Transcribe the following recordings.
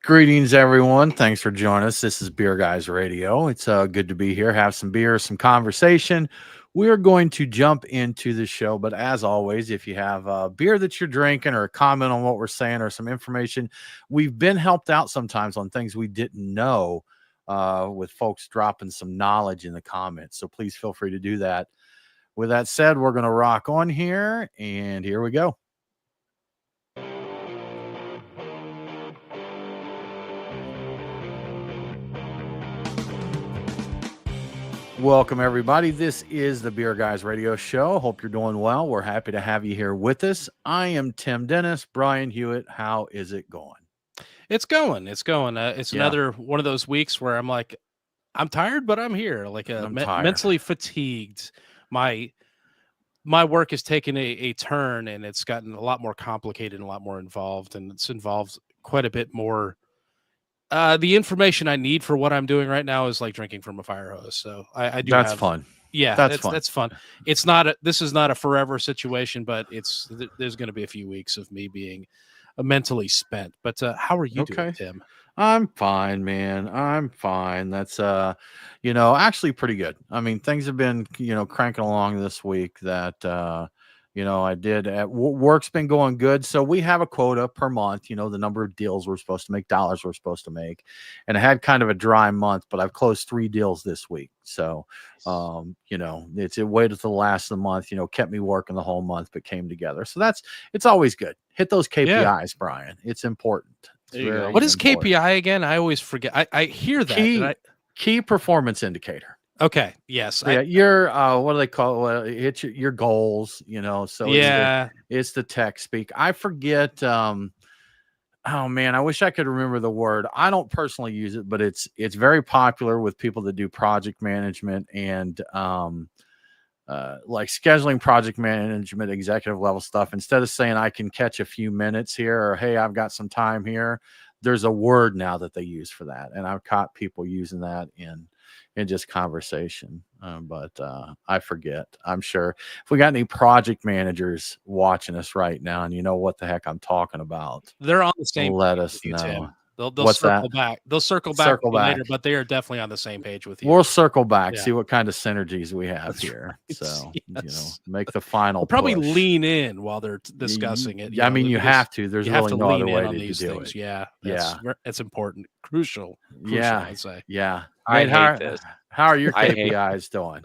Greetings, everyone. Thanks for joining us. This is Beer Guys Radio. It's good to be here, have some beer, some conversation. We're going to jump into the show, but as always, if you have a beer that you're drinking or a comment on what we're saying or some information, we've been helped out sometimes on things we didn't know with folks dropping some knowledge in the comments. So please feel free to do that. With that said, we're going to rock on here, and here we go. Welcome, everybody. This is the Beer Guys Radio Show. Hope you're doing well. We're happy to have you here with us. I am Tim Dennis. Brian Hewitt, how is it going? It's going. It's another one of those weeks where I'm like, I'm tired, but I'm here. Like mentally fatigued. My work has taken a turn, and it's gotten a lot more complicated and a lot more involved, and it's involved quite a bit more. The information I need for what I'm doing right now is like drinking from a fire hose. So I do. That's fun. Yeah, that's fun. It's not. This is not a forever situation, but there's going to be a few weeks of me being mentally spent. But how are you doing, Tim? I'm fine, man. I'm fine. That's actually pretty good. I mean, things have been cranking along this week. That I did at work's been going good. So we have a quota per month, the number of deals we're supposed to make, dollars we're supposed to make. And I had kind of a dry month, but I've closed 3 deals this week. So, it waited till the last of the month, kept me working the whole month, but came together. So it's always good. Hit those KPIs, Brian. It's important. What is KPI again? I always forget. I hear that. Key performance indicator. Okay. Yes. Yeah. You're what do they call it? It's your goals, so yeah, it's the tech speak. I forget. Oh man, I wish I could remember the word. I don't personally use it, but it's very popular with people that do project management and like scheduling, project management, executive level stuff. Instead of saying I can catch a few minutes here or hey, I've got some time here, there's a word now that they use for that, and I've caught people using that in just conversation. But I forget. I'm sure if we got any project managers watching us right now and you know what the heck I'm talking about, they're on the same. Let us know. Tim. They'll circle back. They'll circle back later, but they are definitely on the same page with you. We'll circle back, see what kind of synergies we have here. Right. So, make the final we'll probably push. Lean in while they're discussing it. I mean, you have to. There's really no other way to do things. it. Yeah. It's important. Crucial, I'd say. Yeah. I hate this. How are your KPIs doing?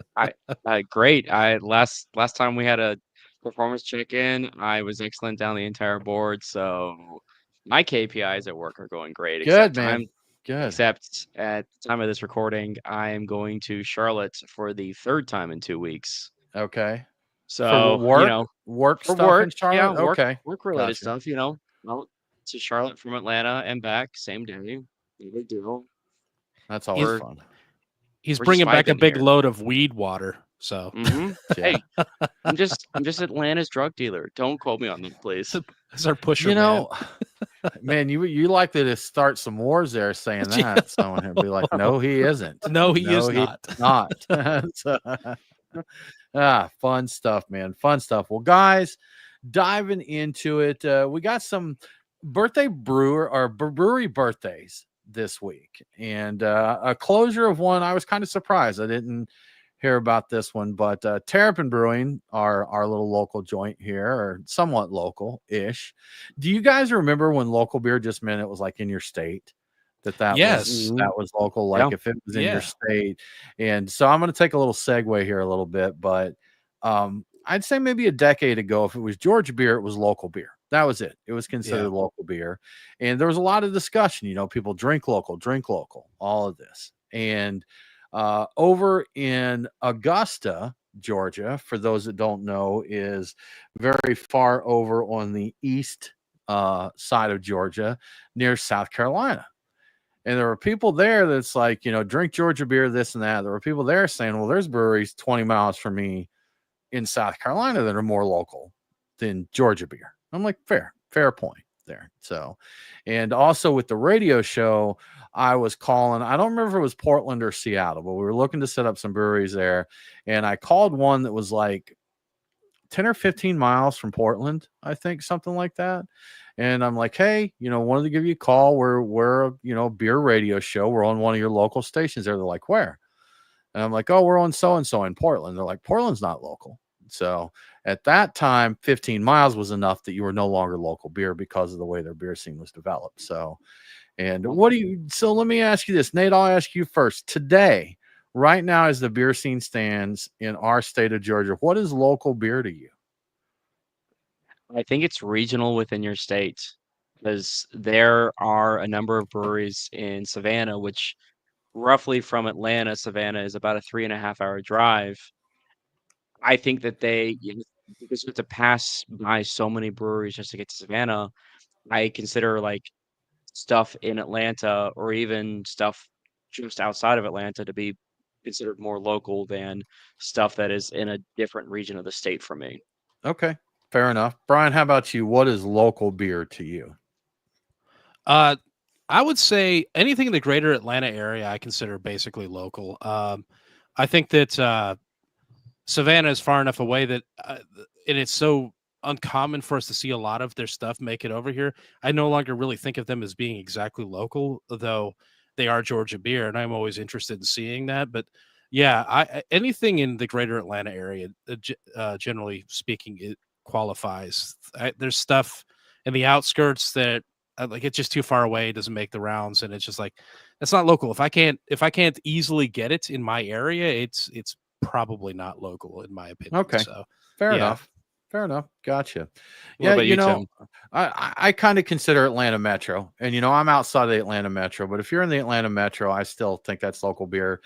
Great. Last time we had a performance check-in, I was excellent down the entire board. So my KPIs at work are going great. Good, man. Good. Except at the time of this recording, I am going to Charlotte for the 3rd time in 2 weeks. Okay. So for work for stuff work, in Charlotte. work-related stuff. Out to Charlotte from Atlanta and back same day. No big deal. That's always fun. He's bringing back a big load of weed water. So, hey, I'm just Atlanta's drug dealer. Don't quote me on that, please. That's our pusher. Man, you like to start some wars there saying that. Someone would be like, "No, he isn't. No, he is not. So, fun stuff, man. Fun stuff. Well, guys, diving into it, we got some brewery birthdays this week, and a closure of one. I was kind of surprised. I didn't hear about this one, but Terrapin Brewing, our little local joint here, or somewhat local-ish. Do you guys remember when local beer just meant it was like in your state? That was local, like if it was in your state. And so I'm going to take a little segue here a little bit, but I'd say maybe a decade ago, if it was Georgia beer, it was local beer. That was it. It was considered local beer. And there was a lot of discussion, people drink local, all of this. And over in Augusta, Georgia, for those that don't know, is very far over on the east side of Georgia near South Carolina. And there were people there that's like, drink Georgia beer, this and that. There were people there saying, well, there's breweries 20 miles from me in South Carolina that are more local than Georgia beer. I'm like, fair point there. So, and also with the radio show, I was calling, I don't remember if it was Portland or Seattle, but we were looking to set up some breweries there. And I called one that was like 10 or 15 miles from Portland, I think, something like that. And I'm like, hey, wanted to give you a call. We're a beer radio show. We're on one of your local stations there. They're like, where? And I'm like, oh, we're on so-and-so in Portland. They're like, Portland's not local. So at that time, 15 miles was enough that you were no longer local beer because of the way their beer scene was developed. So, and so let me ask you this, Nate, I'll ask you first. Today, right now, as the beer scene stands in our state of Georgia, what is local beer to you? I think it's regional within your state because there are a number of breweries in Savannah, which roughly from Atlanta, Savannah is about a 3.5 hour drive. I think that because you have to pass by so many breweries just to get to Savannah, I consider like stuff in Atlanta or even stuff just outside of Atlanta to be considered more local than stuff that is in a different region of the state for me. Okay, fair enough. Brian, how about you? What is local beer to you? I would say anything in the greater Atlanta area I consider basically local. I think that Savannah is far enough away that and it's so uncommon for us to see a lot of their stuff make it over here. I no longer really think of them as being exactly local, though they are Georgia beer, and I'm always interested in seeing that. But yeah, anything in the greater Atlanta area, generally speaking, it qualifies. There's stuff in the outskirts that like it's just too far away, it doesn't make the rounds, and it's just like it's not local. If I can't easily get it in my area, it's probably not local in my opinion. Okay, so fair enough. Gotcha. What about you, Tim? I kind of consider Atlanta Metro, and I'm outside of the Atlanta Metro, but if you're in the Atlanta Metro, I still think that's local beer,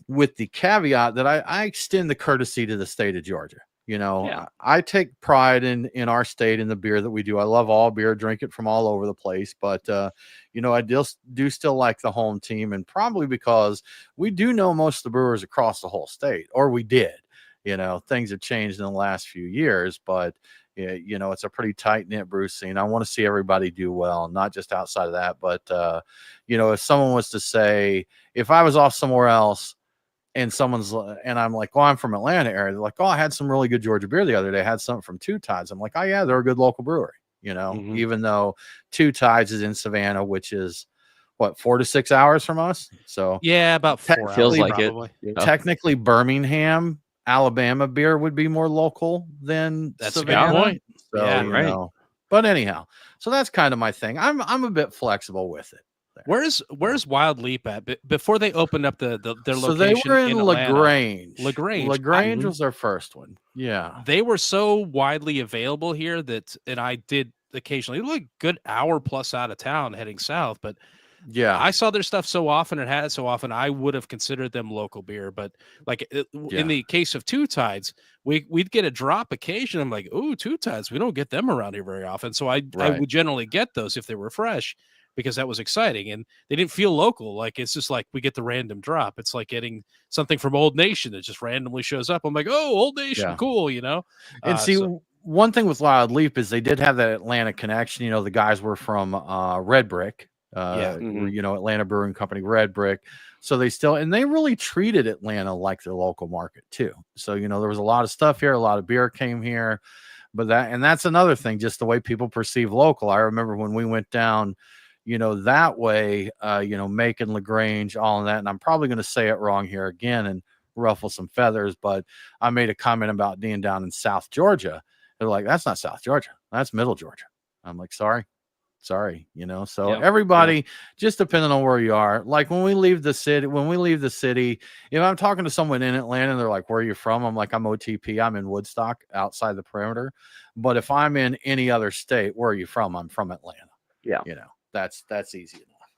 with the caveat that I extend the courtesy to the state of Georgia. I take pride in our state and the beer that we do. I love all beer, drink it from all over the place, but I do still like the home team, and probably because we do know most of the brewers across the whole state, or we did. Things have changed in the last few years, but it's a pretty tight knit brew scene. I want to see everybody do well, not just outside of that, but if someone was to say, if I was off somewhere else and I'm like, well, I'm from Atlanta area. They're like, oh, I had some really good Georgia beer the other day. I had something from Two Tides. I'm like, oh yeah, they're a good local brewery, even though Two Tides is in Savannah, which is what, 4 to 6 hours from us. So yeah, about 4 hours. Feels like probably. Technically Birmingham, Alabama beer would be more local than that's Savannah. A good point. So, right. But anyhow, so that's kind of my thing. I'm a bit flexible with it. Where's Wild Leap at? Before they opened up their location, so they were in LaGrange. LaGrange was their first one. Yeah, they were so widely available here and I did occasionally like good hour plus out of town heading south, but yeah, I saw their stuff so often and had it so often, I would have considered them local beer. But like in the case of Two Tides, we'd get a drop occasion. I'm like, ooh, Two Tides, we don't get them around here very often. So I would generally get those if they were fresh, because that was exciting, and they didn't feel local. Like it's just like we get the random drop. It's like getting something from Old Nation that just randomly shows up. I'm like, oh, Old Nation, cool, And see, one thing with Wild Leap is they did have that Atlanta connection. The guys were from Red Brick, Atlanta Brewing Company, Red Brick. So they really treated Atlanta like their local market too. So there was a lot of stuff here, a lot of beer came here, but that's another thing, just the way people perceive local. I remember when we went down that way, Macon, LaGrange, all of that. And I'm probably going to say it wrong here again and ruffle some feathers, but I made a comment about being down in South Georgia. They're like, that's not South Georgia. That's Middle Georgia. I'm like, sorry. So everybody, just depending on where you are, like when we leave the city, if I'm talking to someone in Atlanta, they're like, where are you from? I'm like, I'm OTP. I'm in Woodstock outside the perimeter. But if I'm in any other state, where are you from? I'm from Atlanta. Yeah. That's easy enough.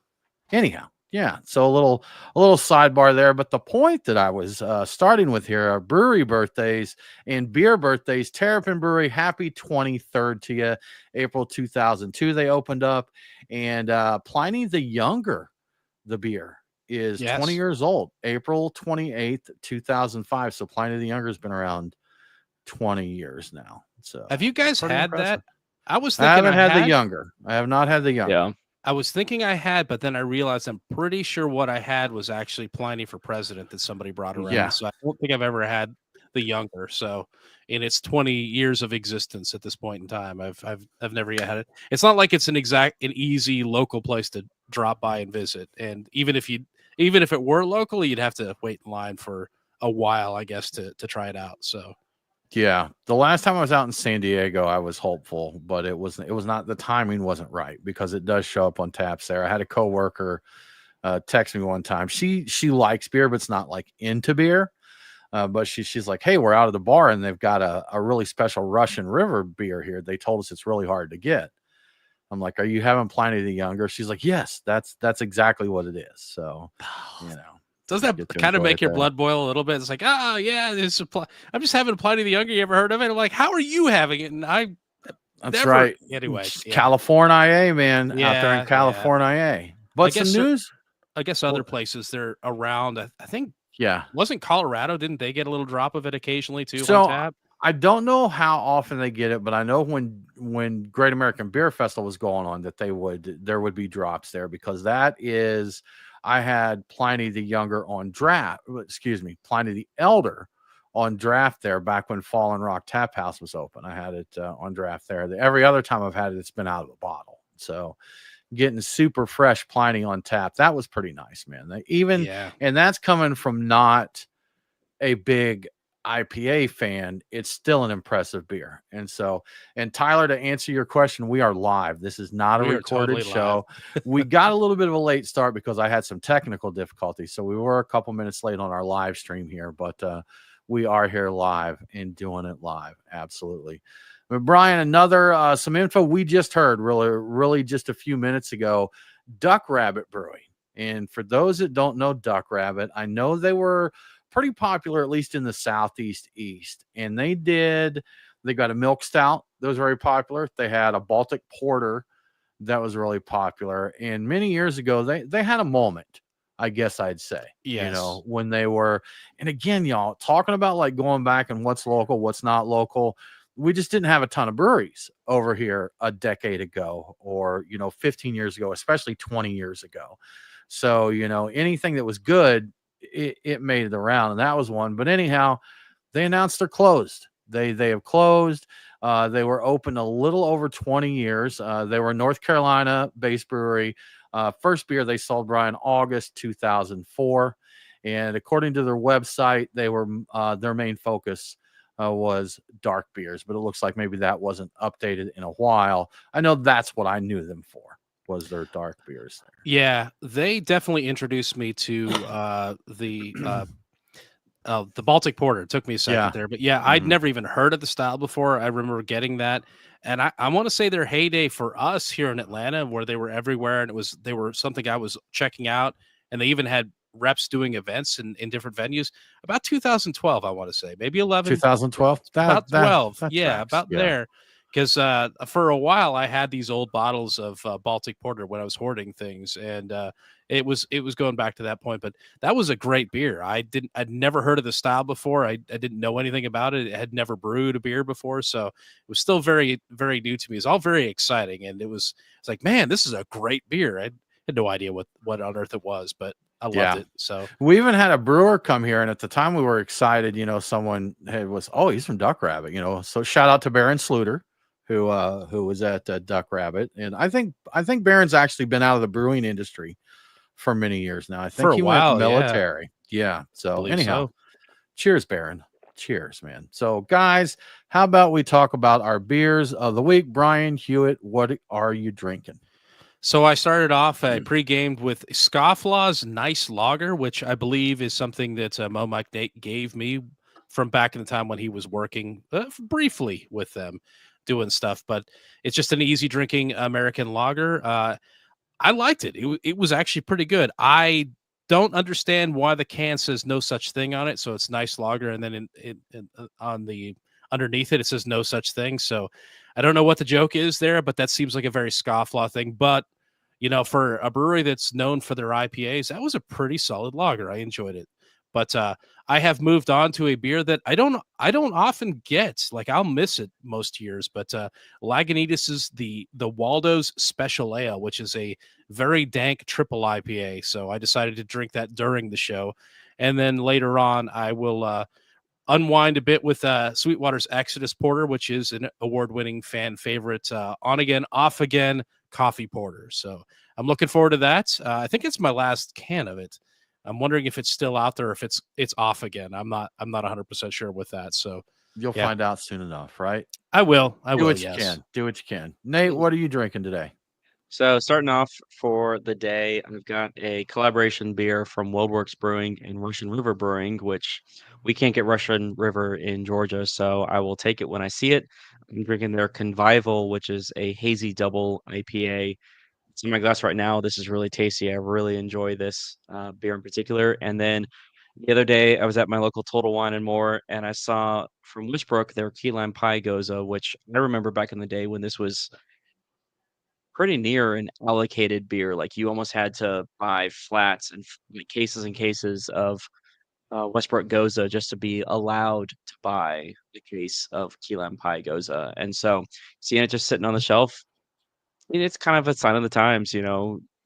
Anyhow, yeah. So a little sidebar there, but the point that I was starting with here are brewery birthdays and beer birthdays. Terrapin Brewery, happy 23rd to you. April 2002 they opened up, and Pliny the Younger, the beer, is 20 years old. April 28th, 2005. So Pliny the Younger has been around 20 years now. So have you guys had impressive. That? I was thinking I haven't had the Younger. I have not had the Younger. Yeah. I was thinking I had, but then I realized I'm pretty sure what I had was actually Pliny for President that somebody brought around. Yeah. So I don't think I've ever had the Younger. So in its 20 years of existence at this point in time, I've never yet had it. It's not like it's an easy local place to drop by and visit. And even if it were local, you'd have to wait in line for a while, I guess, to try it out. So yeah, the last time I was out in San Diego, I was hopeful, but it was not, the timing wasn't right because it does show up on taps there. I had a coworker text me one time. She likes beer, but it's not like into beer. But she's like, hey, we're out of the bar and they've got a really special Russian River beer here. They told us it's really hard to get. I'm like, are you having Pliny the Younger? She's like, yes, that's exactly what it is. So, you know. Does that kind of make your blood boil a little bit? It's like, oh yeah, I'm just having Pliny the Younger. You ever heard of it? I'm like, how are you having it? And that's never. Right. Anyway, yeah. California, man, out there in California. But some news. I guess other places they're around. I think. Yeah. Wasn't Colorado? Didn't they get a little drop of it occasionally too? So on tap? I don't know how often they get it, but I know when Great American Beer Festival was going on that there would be drops there, because that is, I had Pliny the Younger on draft. Excuse me, Pliny the Elder on draft there back when Fallen Rock Tap House was open. I had it on draft there. Every other time I've had it, it's been out of a bottle. So getting super fresh Pliny on tap, that was pretty nice, man. And that's coming from not a big IPA fan, it's still an impressive beer. And Tyler, to answer your question, we are live. This is not a recorded show. We got a little bit of a late start because I had some technical difficulties. So we were a couple minutes late on our live stream here, but we are here live and doing it live. Absolutely. But Brian, another some info we just heard really just a few minutes ago, Duck Rabbit Brewing. And for those that don't know Duck Rabbit, I know they were pretty popular, at least in the Southeast East. And they got a milk stout that was very popular. They had a Baltic porter that was really popular. And many years ago, they had a moment, I guess I'd say. Yes. You know, when they were, and again, y'all, talking about like going back and what's local, what's not local. We just didn't have a ton of breweries over here a decade ago, or, 15 years ago, especially 20 years ago. So, anything that was good, it made it around, and that was one. But anyhow, they announced they're closed. They have closed. They were open a little over 20 years. They were a North Carolina based brewery. First beer they sold, Brian, August 2004. And according to their website, they were their main focus was dark beers, but it looks like maybe that wasn't updated in a while. I know that's what I knew them for, was their dark beers there. Yeah, they definitely introduced me to the Baltic Porter. It took me a second there, but I'd never even heard of the style before. I remember getting that, and I want to say their heyday for us here in Atlanta, where they were everywhere, and they were something I was checking out, and they even had reps doing events in different venues. About 2012, I want to say, maybe 11. 2012, about 12, about there. Because for a while I had these old bottles of Baltic Porter when I was hoarding things, and it was going back to that point. But that was a great beer. I'd never heard of the style before. I didn't know anything about it. I had never brewed a beer before, so it was still very, very new to me. It's all very exciting, and it's like, man, this is a great beer. I had no idea what on earth it was, but I loved it. So we even had a brewer come here, and at the time we were excited. Someone he's from Duck Rabbit. So shout out to Baron Sluter, who was at Duck Rabbit. And I think Baron's actually been out of the brewing industry for many years now. I think he went military. Yeah. So anyhow, cheers, Baron. Cheers, man. So guys, how about we talk about our beers of the week? Brian Hewitt, what are you drinking? So I started off, I pre-gamed with Scofflaw's Nice Lager, which I believe is something that Mo Mike gave me from back in the time when he was working briefly with them, doing stuff. But it's just an easy drinking American lager. I liked it. It was actually pretty good. I don't understand why the can says no such thing on it. So it's Nice Lager, and then on the underneath it says no such thing. So I don't know what the joke is there, but that seems like a very scofflaw thing. But for a brewery that's known for their IPAs, that was a pretty solid lager. I enjoyed it. But I have moved on to a beer that I don't often get. Like, I'll miss it most years. But Lagunitas is the Waldo's Special Ale, which is a very dank triple IPA. So I decided to drink that during the show, and then later on I will unwind a bit with Sweetwater's Exodus Porter, which is an award-winning fan favorite, on again, off again coffee porter. So I'm looking forward to that. I think it's my last can of it. I'm wondering if it's still out there, or if it's off again. I'm not 100% sure with that. So you'll find out soon enough, right? I will. Do what you can. Do what you can. Nate, what are you drinking today? So starting off for the day, I've got a collaboration beer from WorldWorks Brewing and Russian River Brewing, which we can't get Russian River in Georgia, so I will take it when I see it. I'm drinking their Convival, which is a hazy double IPA. It's in my glass right now. This is really tasty. I really enjoy this beer in particular. And then the other day, I was at my local Total Wine and More, and I saw from Wishbrook their key lime pie goza, which I remember back in the day when this was pretty near an allocated beer. Like you almost had to buy flats and like cases and cases of Westbrook Goza just to be allowed to buy the case of key lime pie Goza. And so seeing it just sitting on the shelf, it's kind of a sign of the times.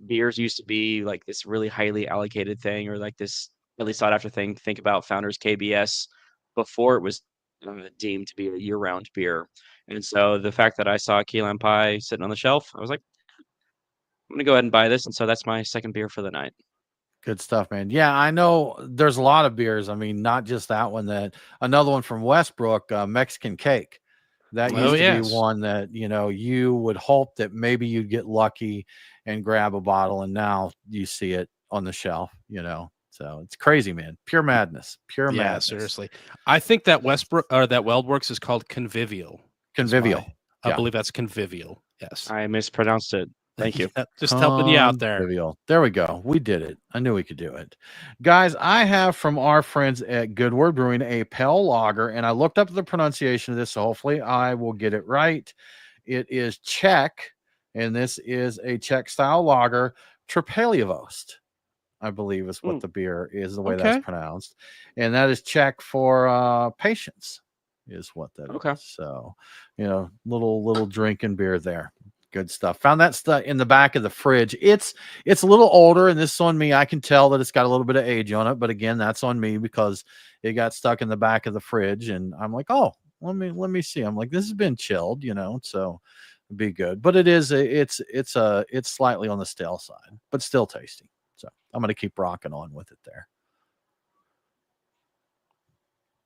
Beers used to be like this really highly allocated thing, or like this really sought after thing. Think about Founders KBS before it was deemed to be a year-round beer. And so the fact that I saw key lime pie sitting on the shelf, I was like, I'm gonna go ahead and buy this. And so that's my second beer for the night. Good stuff, man. Yeah, I know there's a lot of beers. I mean, not just that one. That another one from Westbrook, Mexican Cake. That used to be one that you would hope that maybe you'd get lucky and grab a bottle, and now you see it on the shelf. So it's crazy, man. Pure madness. Pure madness. Seriously. I think that Westbrook or that WorldWorks is called Convivial. Convivial. I believe that's Convivial. Yes, I mispronounced it. Thank you. Just helping you out there. There we go. We did it. I knew we could do it. Guys, I have from our friends at Good Word Brewing a pale lager, and I looked up the pronunciation of this, so hopefully I will get it right. It is Czech, and this is a Czech style lager, Trpělivost, I believe is what the beer is, the way that's pronounced. And that is Czech for patience, is what that is. So, little drinking beer there. Good stuff. Found that stuff in the back of the fridge. It's a little older, and this is on me. I can tell that it's got a little bit of age on it, but again, that's on me because it got stuck in the back of the fridge, and I'm like, oh, let me see. I'm like, this has been chilled, so it'd be good. But it's slightly on the stale side, but still tasty. So I'm gonna keep rocking on with it there.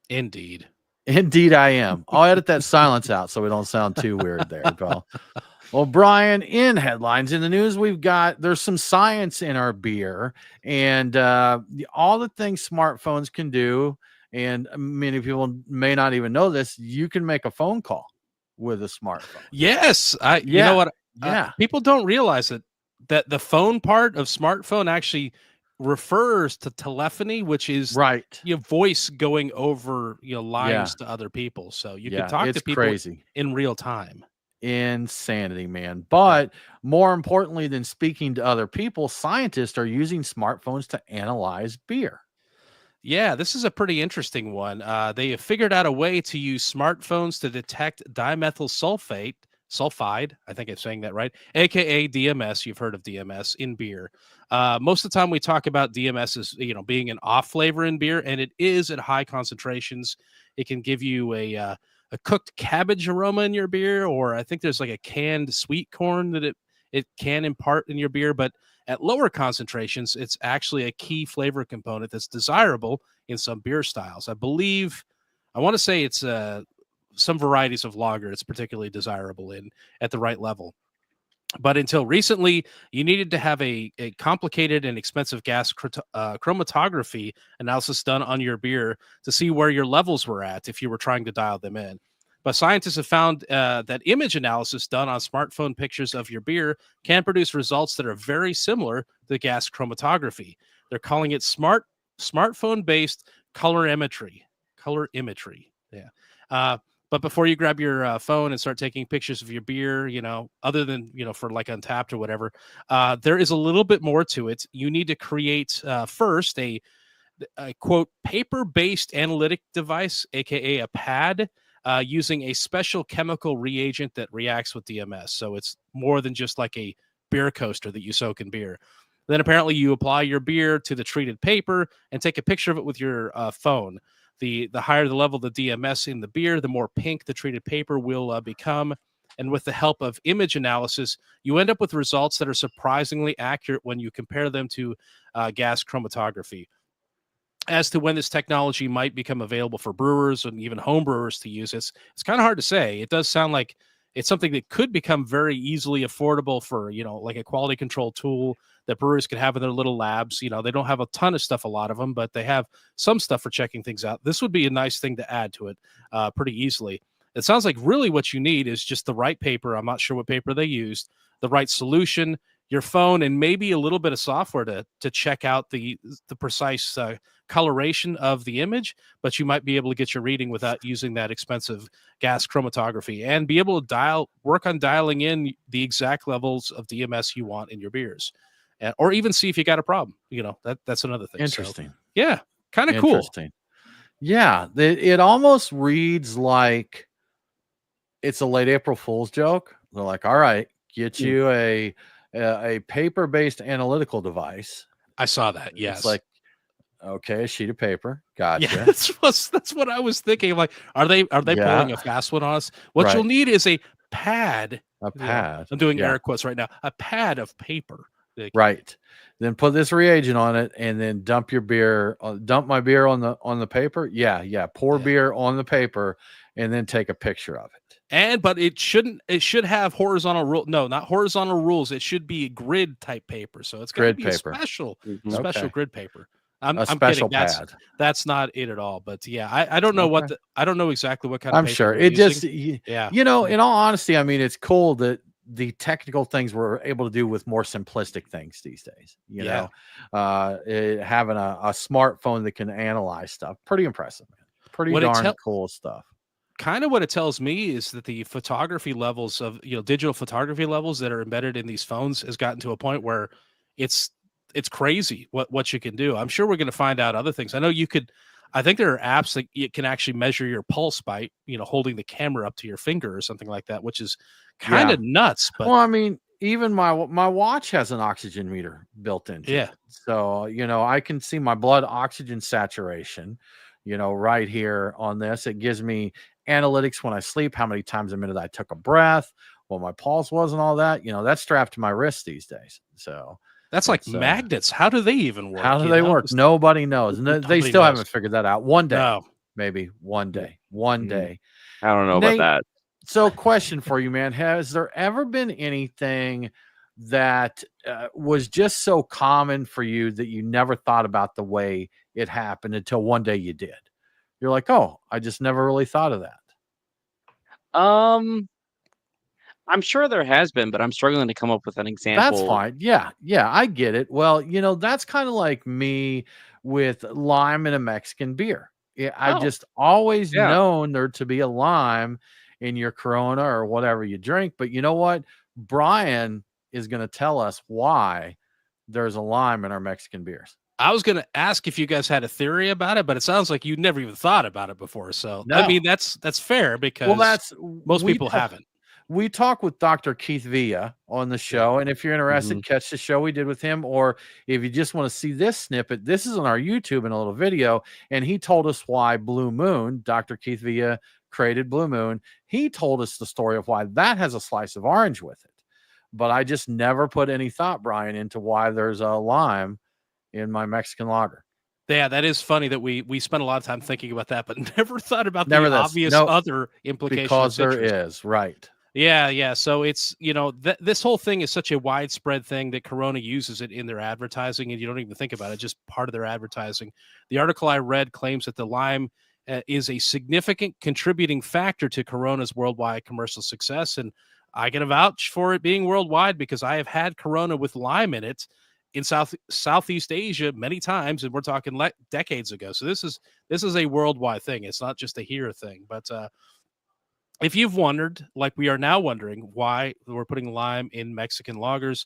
Indeed I am. I'll edit that silence out so we don't sound too weird there, pal. Well, Brian, in headlines in the news, there's some science in our beer, and all the things smartphones can do. And many people may not even know this. You can make a phone call with a smartphone. Yes. You know what? People don't realize that the phone part of smartphone actually refers to telephony, which is your voice going over lines to other people. So you can talk to people in real time. Insanity, man. But more importantly than speaking to other people, scientists are using smartphones to analyze beer. Yeah, this is a pretty interesting one. They have figured out a way to use smartphones to detect dimethyl sulfide, I think I'm saying that right, aka DMS. You've heard of DMS in beer. Most of the time we talk about DMS as being an off flavor in beer, and it is at high concentrations. It can give you a cooked cabbage aroma in your beer, or I think there's like a canned sweet corn that it can impart in your beer. But at lower concentrations, it's actually a key flavor component that's desirable in some beer styles. I want to say it's some varieties of lager it's particularly desirable in at the right level. But until recently, you needed to have a complicated and expensive gas chromatography analysis done on your beer to see where your levels were at if you were trying to dial them in. But scientists have found that image analysis done on smartphone pictures of your beer can produce results that are very similar to gas chromatography. They're calling it smartphone-based colorimetry. Yeah. But before you grab your phone and start taking pictures of your beer, other than, for like Untapped or whatever, there is a little bit more to it. You need to create first a quote, paper-based analytic device, aka a pad, using a special chemical reagent that reacts with DMS. So it's more than just like a beer coaster that you soak in beer. Then apparently you apply your beer to the treated paper and take a picture of it with your phone. The higher the level of the DMS in the beer, the more pink the treated paper will become. And with the help of image analysis, you end up with results that are surprisingly accurate when you compare them to gas chromatography. As to when this technology might become available for brewers and even home brewers to use, it's kind of hard to say. It does sound like it's something that could become very easily affordable for, like a quality control tool that brewers could have in their little labs. They don't have a ton of stuff, a lot of them, but they have some stuff for checking things out. This would be a nice thing to add to it pretty easily. It sounds like really what you need is just the right paper. I'm not sure what paper they used, the right solution, your phone, and maybe a little bit of software to check out the precise coloration of the image, but you might be able to get your reading without using that expensive gas chromatography, and be able to work on dialing in the exact levels of DMS you want in your beers, or even see if you got a problem. That's another thing. Interesting. So, yeah, kind of cool. Interesting. Yeah, it almost reads like it's a late April Fool's joke. They're like, all right, get you a paper-based analytical device. I saw that. Yes. It's like, okay, a sheet of paper. Gotcha. Yeah, that's what I was thinking. Like, are they pulling a fast one on us? What you'll need is a pad. A pad. I'm doing air quotes right now. A pad of paper. Right. Then put this reagent on it, and then dump my beer on the paper. Yeah. Pour beer on the paper, and then take a picture of it. But it should have horizontal rule. No, not horizontal rules. It should be grid type paper. So it's got to be a special grid paper. I'm special kidding. pad. That's not it at all. But yeah, I don't know I don't know exactly what kind of I'm paper sure they're it using. just, in all honesty, I mean, it's cool that the technical things we're able to do with more simplistic things these days, having a smartphone that can analyze stuff. Pretty impressive, man. Pretty darn cool stuff. Kind of what it tells me is that the photography levels of, digital photography levels that are embedded in these phones has gotten to a point where it's crazy what you can do. I'm sure we're going to find out other things. I think there are apps that you can actually measure your pulse by, holding the camera up to your finger or something like that, which is kind of nuts. But well, I mean, even my watch has an oxygen meter built into it. So, I can see my blood oxygen saturation, right here on this. It gives me analytics when I sleep, how many times a minute I took a breath, what my pulse was, and all that. That's strapped to my wrist these days. So that's like magnets. How do they even work? How do they work? Nobody knows. They still haven't figured that out. One day, maybe one day. I don't know about that. So, question for you, man: has there ever been anything that was just so common for you that you never thought about the way it happened until one day you did? You're like, oh, I just never really thought of that. I'm sure there has been, but I'm struggling to come up with an example. That's fine. Yeah, I get it. Well, that's kind of like me with lime in a Mexican beer. I've just always known there to be a lime in your Corona or whatever you drink. But you know what? Brian is going to tell us why there's a lime in our Mexican beers. I was going to ask if you guys had a theory about it, but it sounds like you never even thought about it before. So, no. I mean, that's fair because most people haven't. We talk with Dr. Keith Villa on the show, and if you're interested, catch the show we did with him, or if you just want to see this snippet, this is on our YouTube in a little video, and he told us why Blue Moon, Dr. Keith Villa created Blue Moon. He told us the story of why that has a slice of orange with it, but I just never put any thought, Brian, into why there's a lime in my Mexican lager. Yeah, that is funny that we spent a lot of time thinking about that, but never thought about the obvious other implications. Because there is, right. Yeah. So it's, this whole thing is such a widespread thing that Corona uses it in their advertising, and you don't even think about it, just part of their advertising. The article I read claims that the lime is a significant contributing factor to Corona's worldwide commercial success, and I can vouch for it being worldwide because I have had Corona with lime in it in Southeast Asia many times, and we're talking decades ago. So this is a worldwide thing. It's not just a here thing, but if you've wondered, like we are now wondering, why we're putting lime in Mexican lagers,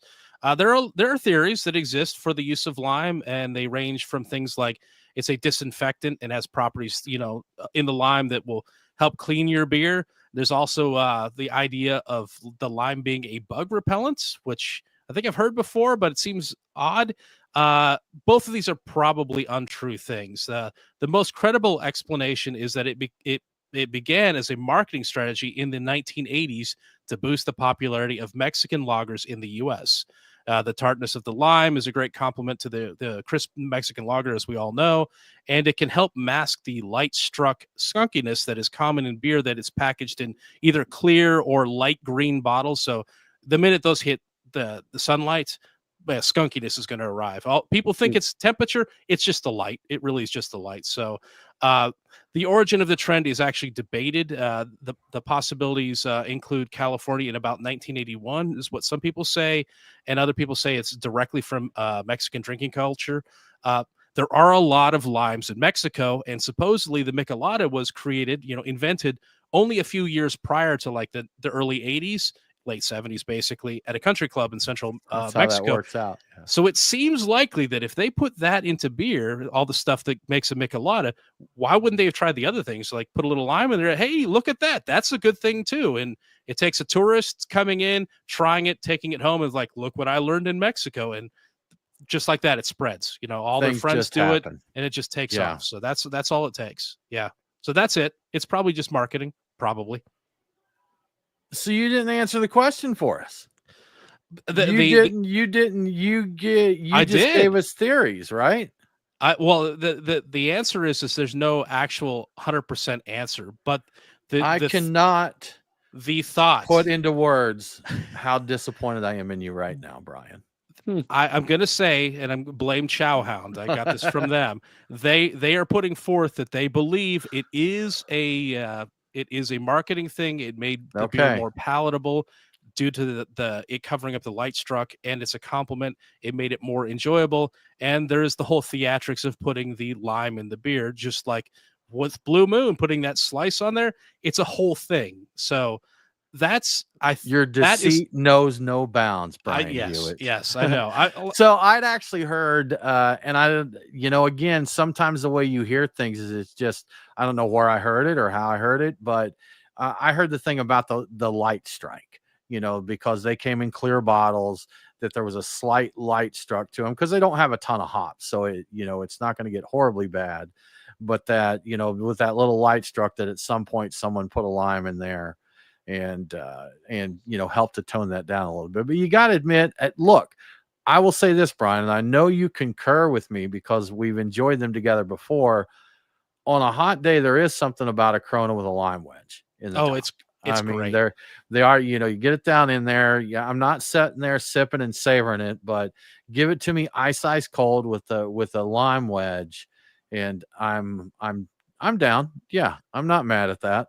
there are theories that exist for the use of lime, and they range from things like it's a disinfectant and has properties, in the lime that will help clean your beer. There's also the idea of the lime being a bug repellent, which I think I've heard before, but it seems odd. Both of these are probably untrue things. The most credible explanation is that it began as a marketing strategy in the 1980s to boost the popularity of Mexican lagers in the U.S. The tartness of the lime is a great complement to the crisp Mexican lager, as we all know, and it can help mask the light struck skunkiness that is common in beer that is packaged in either clear or light green bottles. So the minute those hit the sunlight, skunkiness is going to arrive. People think it's temperature. It's just the light. It really is just the light. So the origin of the trend is actually debated. The possibilities include California in about 1981 is what some people say, and other people say it's directly from Mexican drinking culture. There are a lot of limes in Mexico, and supposedly the Michelada was created, invented only a few years prior to like the early 80s. Late 70s, basically, at a country club in central Mexico. How that works out. Yeah. So it seems likely that if they put that into beer, all the stuff that makes a Michelada, why wouldn't they have tried the other things? Like put a little lime in there. Hey, look at that. That's a good thing too. And it takes a tourist coming in, trying it, taking it home, and like, look what I learned in Mexico. And just like that, it spreads. All their friends do it, and it just takes off. So that's all it takes. Yeah. So that's it. It's probably just marketing, probably. So you didn't answer the question for us. You just gave us theories, right? The answer is there's no actual 100% answer, but I cannot the thought put into words how disappointed I am in you right now, Brian. I'm gonna say, and I'm blame Chowhound. I got this from them. They are putting forth that they believe it is a marketing thing. It made the beer more palatable due to the it covering up the light struck, and it's a compliment. It made it more enjoyable, and there's the whole theatrics of putting the lime in the beer, just like with Blue Moon, putting that slice on there. It's a whole thing. So that's your deceit knows no bounds, Brian. Yes, I know. So I'd actually heard, and I, again, sometimes the way you hear things is it's just, I don't know where I heard it or how I heard it, but I heard the thing about the light strike, because they came in clear bottles, that there was a slight light struck to them because they don't have a ton of hops, so it's not going to get horribly bad, but that with that little light struck, that at some point someone put a lime in there and help to tone that down a little bit. But you got to admit, look, I will say this, Brian, and I know you concur with me because we've enjoyed them together before. On a hot day, there is something about a Corona with a lime wedge in the top. It's great. They are, you get it down in there. Yeah, I'm not sitting there sipping and savoring it, but give it to me ice cold with a lime wedge, and I'm down. Yeah, I'm not mad at that.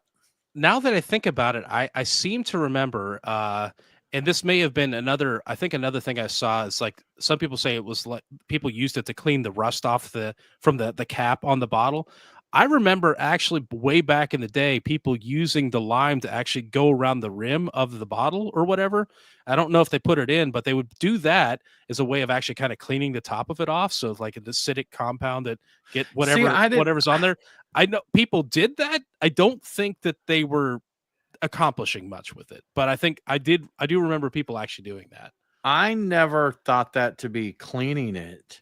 Now that I think about it, I seem to remember, and this may have been another thing I saw is like some people say it was like people used it to clean the rust off from the cap on the bottle. I remember actually way back in the day, people using the lime to actually go around the rim of the bottle or whatever. I don't know if they put it in, but they would do that as a way of actually kind of cleaning the top of it off. So like an acidic compound that get whatever's on there. I know people did that. I don't think that they were accomplishing much with it, but I think I do remember people actually doing that. I never thought that to be cleaning it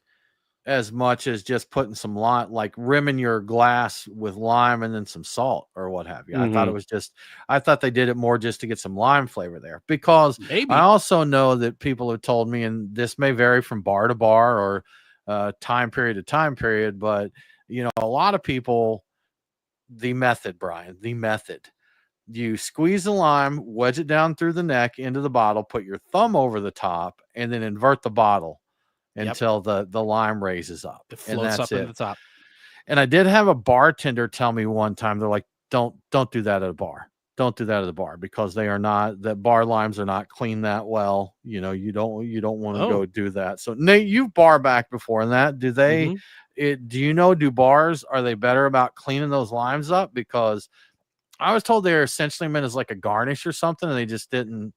as much as just putting some lime, like rimming your glass with lime and then some salt or what have you. Mm-hmm. I thought they did it more just to get some lime flavor there, because maybe. I also know that people have told me, and this may vary from bar to bar or time period to time period, but a lot of people, the method, you squeeze the lime, wedge it down through the neck into the bottle, put your thumb over the top, and then invert the bottle until the lime raises up. It floats up in the top. And I did have a bartender tell me one time, they're like, don't do that at a bar. Don't do that at the bar, because the bar limes are not clean that well. You don't want to go do that. So Nate, you've bar back before in that. Do they, do bars, are they better about cleaning those limes up? Because I was told they're essentially meant as like a garnish or something, and they just didn't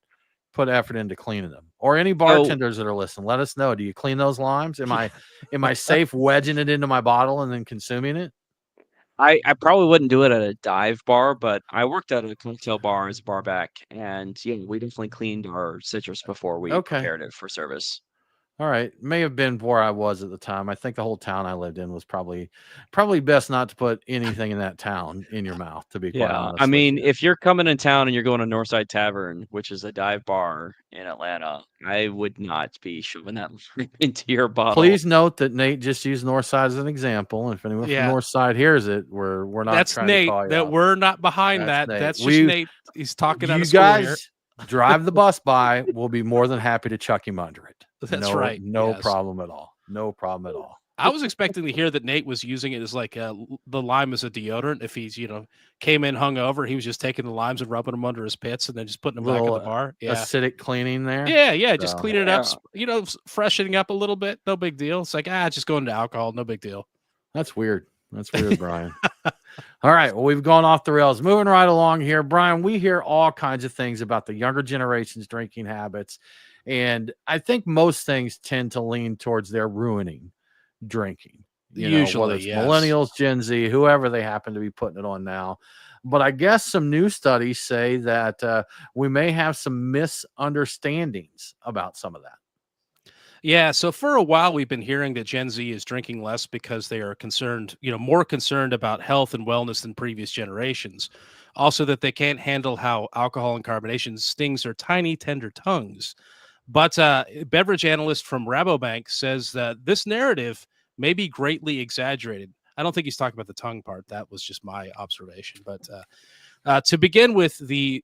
put effort into cleaning them. Or any bartenders that are listening, let us know. Do you clean those limes? Am I safe wedging it into my bottle and then consuming it? I probably wouldn't do it at a dive bar, but I worked at a cocktail bar as a barback, and we definitely cleaned our citrus before we prepared it for service. All right. May have been where I was at the time. I think the whole town I lived in was probably best not to put anything in that town in your mouth, to be quite Yeah, honest I with mean, you. if you're coming in town and you're going to Northside Tavern, which is a dive bar in Atlanta, I would not be shoving that into your bottle. Please note that Nate just used Northside as an example. And if anyone from Northside hears it, we're not That's trying Nate. to call you That out. we're not behind That's that. Nate. That's just Nate. He's talking out You of school here. guys drive the bus by. We'll be more than happy to chuck him under it. That's right. No problem at all. No problem at all. I was expecting to hear that Nate was using it as like the lime as a deodorant. If he's, came in hungover, he was just taking the limes and rubbing them under his pits and then just putting them back in the bar. Yeah. Acidic cleaning there. Yeah. Just cleaning it up, freshening up a little bit. No big deal. It's like, just go into alcohol. No big deal. That's weird. Brian. All right. Well, we've gone off the rails. Moving right along here. Brian, we hear all kinds of things about the younger generation's drinking habits. And I think most things tend to lean towards their ruining drinking. Usually, whether it's millennials, Gen Z, whoever they happen to be putting it on now. But I guess some new studies say that we may have some misunderstandings about some of that. Yeah, so for a while we've been hearing that Gen Z is drinking less because they are concerned, more concerned about health and wellness than previous generations. Also that they can't handle how alcohol and carbonation stings their tiny, tender tongues. But beverage analyst from Rabobank says that this narrative may be greatly exaggerated. I don't think he's talking about the tongue part. That was just my observation. But to begin with, they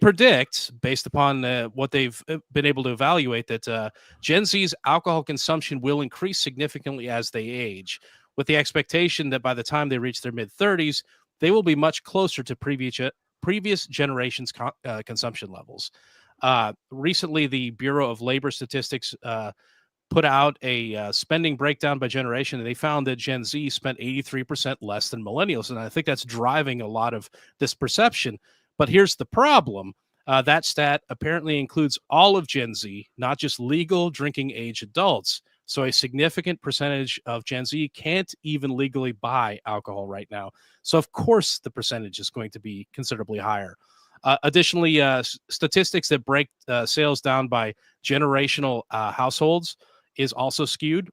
predict, based upon what they've been able to evaluate, that Gen Z's alcohol consumption will increase significantly as they age, with the expectation that by the time they reach their mid-30s, they will be much closer to previous generations' consumption levels. Recently, the Bureau of Labor Statistics put out a spending breakdown by generation, and they found that Gen Z spent 83% less than millennials, and I think that's driving a lot of this perception. But here's the problem. That stat apparently includes all of Gen Z, not just legal drinking age adults. So a significant percentage of Gen Z can't even legally buy alcohol right now. So of course the percentage is going to be considerably higher. Additionally, statistics that break sales down by generational households is also skewed.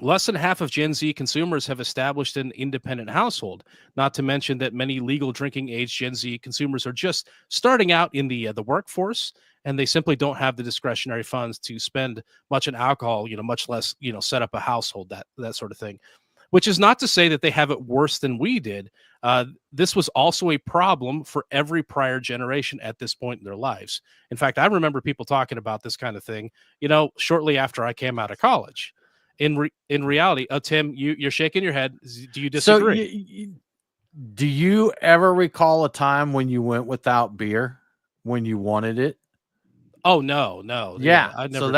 Less than half of Gen Z consumers have established an independent household, not to mention that many legal drinking age Gen Z consumers are just starting out in the workforce, and they simply don't have the discretionary funds to spend much on alcohol, much less, set up a household, that sort of thing. Which is not to say that they have it worse than we did. This was also a problem for every prior generation at this point in their lives. In fact, I remember people talking about this kind of thing, shortly after I came out of college. In reality, Tim, you're shaking your head. Do you disagree? So do you ever recall a time when you went without beer when you wanted it? Oh, no. Yeah. I never So did.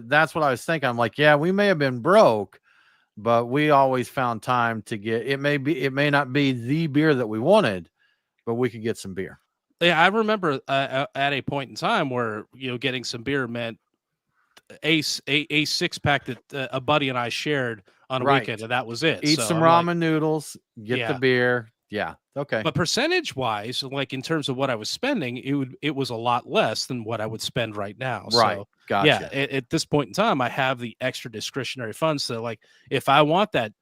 that's what I was thinking. I'm like, yeah, we may have been broke, but we always found time to get it. It may not be the beer that we wanted, but we could get some beer. Yeah, I remember at a point in time where getting some beer meant a 6-pack that a buddy and I shared on a weekend, and that was it. Eat some ramen noodles, get the beer. Yeah. Okay. But percentage wise, like in terms of what I was spending, it was a lot less than what I would spend right now. Right. So, gotcha. Yeah, at this point in time, I have the extra discretionary funds. So like if I want that,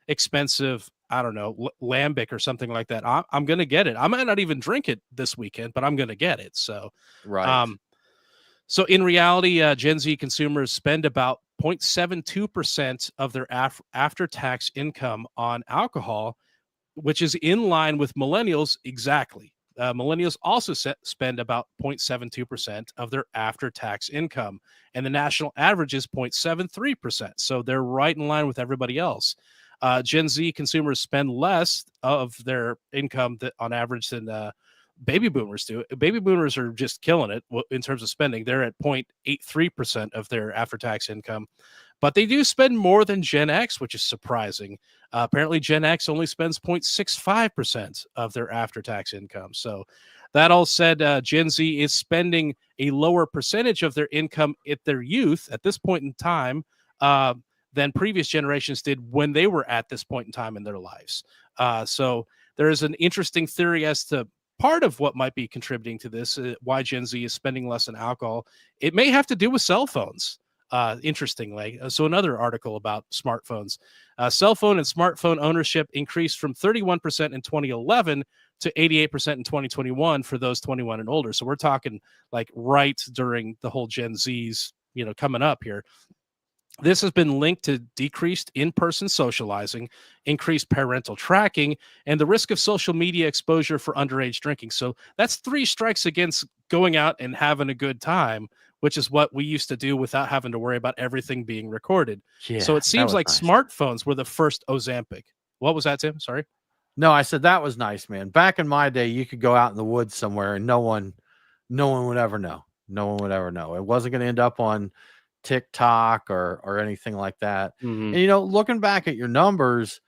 expensive, I don't know, lambic or something like that, I'm going to get it. I might not even drink it this weekend, but I'm going to get it. So, right. So in reality, Gen Z consumers spend about 0.72% of their after-tax income on alcohol, which is in line with millennials exactly. Millennials also spend about 0.72% of their after-tax income, and the national average is 0.73%. So they're right in line with everybody else. Gen Z consumers spend less of their income on average than baby boomers do. Baby boomers are just killing it in terms of spending. They're at 0.83% of their after-tax income, but they do spend more than Gen X, which is surprising. Apparently Gen X only spends 0.65% of their after-tax income. So that all said, Gen Z is spending a lower percentage of their income at their youth at this point in time than previous generations did when they were at this point in time in their lives. So there is an interesting theory as to part of what might be contributing to this, why Gen Z is spending less on alcohol. It may have to do with cell phones. Interestingly, so another article about smartphones. Cell phone and smartphone ownership increased from 31% in 2011 to 88% in 2021 for those 21 and older. So we're talking like right during the whole Gen Z's, coming up here. This has been linked to decreased in-person socializing, increased parental tracking, and the risk of social media exposure for underage drinking. So that's 3 strikes against going out and having a good time, which is what we used to do without having to worry about everything being recorded. Yeah, so it seems like nice. smartphones were the first Ozempic. What was that, Tim? Sorry. No, I said that was nice, man. Back in my day, you could go out in the woods somewhere and no one would ever know. No one would ever know. It wasn't going to end up on TikTok or anything like that. Mhm. And looking back at your numbers,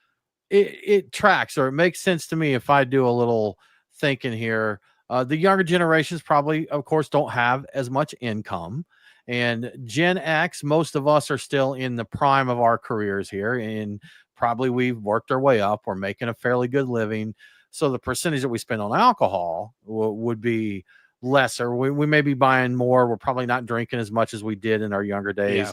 it tracks, or it makes sense to me if I do a little thinking here. The younger generations probably, of course, don't have as much income. And Gen X, most of us are still in the prime of our careers here, and probably we've worked our way up. We're making a fairly good living. So the percentage that we spend on alcohol would be lesser. We may be buying more. We're probably not drinking as much as we did in our younger days. Yeah.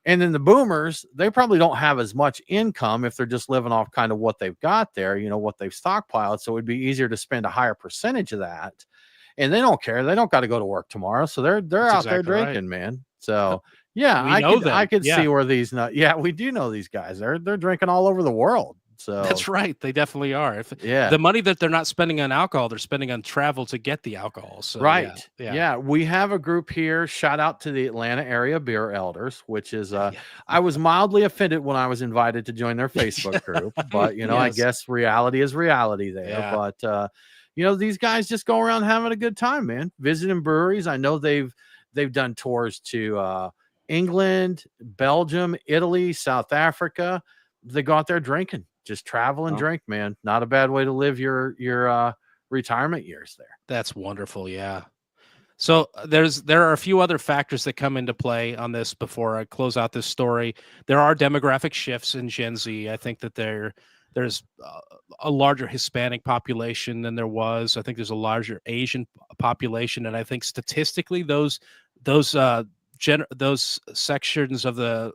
And then the boomers, they probably don't have as much income if they're just living off kind of what they've got there, what they've stockpiled. So it would be easier to spend a higher percentage of that. And they don't care. They don't got to go to work tomorrow. So they're That's out there exactly right. drinking, man. So yeah, We know I could them. see where these we do know these guys. They're drinking all over the world. So That's right. They definitely are. yeah, The money that they're not spending on alcohol, they're spending on travel to get the alcohol. So right. Yeah. We have a group here. Shout out to the Atlanta area beer elders, which is I was mildly offended when I was invited to join their Facebook group, but I Yes. guess reality is reality there. Yeah. But these guys just go around having a good time, man. Visiting breweries. I know they've done tours to England, Belgium, Italy, South Africa. They go out there drinking, just travel and drink, man. Not a bad way to live your retirement years there. That's wonderful. Yeah. So there are a few other factors that come into play on this before I close out this story. There are demographic shifts in Gen Z. I think that there's a larger Hispanic population than there was. I think there's a larger Asian population, and I think statistically those sections of the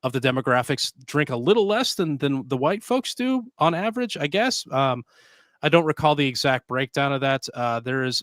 demographics drink a little less than the white folks do on average, I guess. I don't recall the exact breakdown of that. There is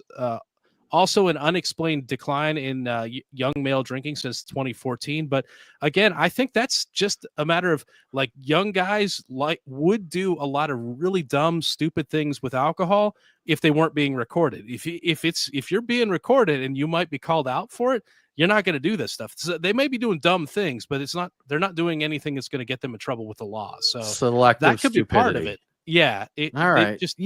also an unexplained decline in young male drinking since 2014. But again, I think that's just a matter of like young guys would do a lot of really dumb, stupid things with alcohol if they weren't being recorded. If you're being recorded and you might be called out for it, you're not going to do this stuff. So they may be doing dumb things, but they're not doing anything that's going to get them in trouble with the law. So selective that could stupidity. be part of it. Yeah. All right. Just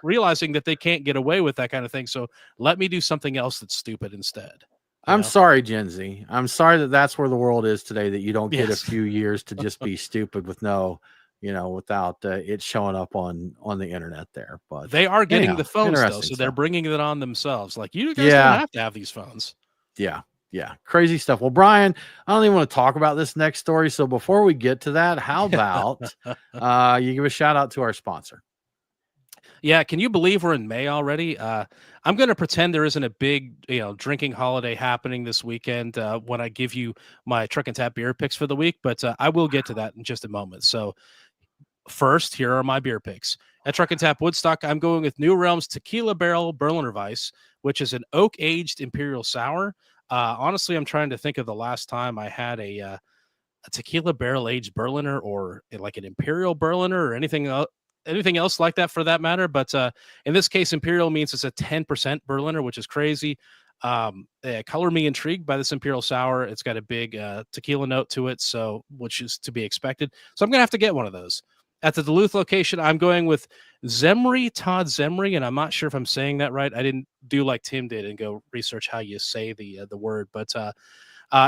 realizing that they can't get away with that kind of thing. So let me do something else that's stupid instead. I'm sorry, Gen Z. I'm sorry that that's where the world is today, that you don't get a few years to just be stupid with without it showing up on the internet there. But they are getting the phones though. So they're bringing it on themselves. Like you guys don't have to have these phones. Yeah. Yeah. Crazy stuff. Well, Brian, I don't even want to talk about this next story. So before we get to that, how about you give a shout out to our sponsor? Yeah. Can you believe we're in May already? I'm going to pretend there isn't a big, drinking holiday happening this weekend when I give you my Truck and Tap beer picks for the week, but I will get to that in just a moment. So first, here are my beer picks. At Truck and Tap Woodstock, I'm going with New Realm's Tequila Barrel Berliner Weiss, which is an oak-aged imperial sour. Honestly, I'm trying to think of the last time I had a tequila barrel aged Berliner or like an imperial Berliner or anything else like that for that matter. But in this case, imperial means it's a 10% Berliner, which is crazy. Color me intrigued by this imperial sour. It's got a big tequila note to it, which is to be expected. So I'm gonna have to get one of those. At the Duluth location, I'm going with Todd Zemry, and I'm not sure if I'm saying that right. I didn't do like Tim did and go research how you say the word, but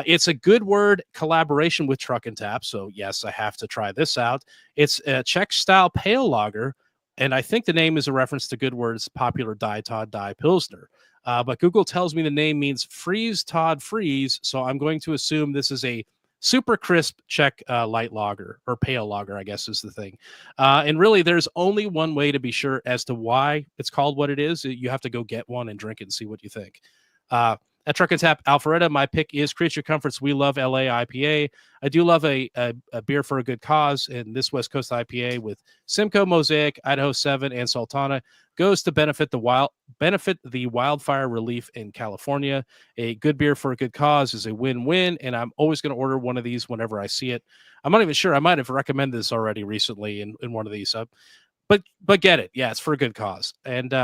it's a good word collaboration with Truck and Tap. So yes, I have to try this out. It's a Czech style pale lager, and I think the name is a reference to Goodword's popular Die Todd Die Pilsner. But Google tells me the name means Freeze Todd Freeze, so I'm going to assume this is a super crisp Czech light lager or pale lager, I guess is the thing. And really, there's only one way to be sure as to why it's called what it is. You have to go get one and drink it and see what you think. At Truck and Tap Alpharetta, my pick is Creature Comforts We Love LA IPA. I do love a beer for a good cause, and this West Coast IPA with Simcoe, Mosaic, Idaho 7, and Sultana goes to benefit the wildfire relief in California. A good beer for a good cause is a win-win, and I'm always going to order one of these whenever I see it. I'm not even sure. I might have recommended this already recently in one of these. But get it. Yeah, it's for a good cause. And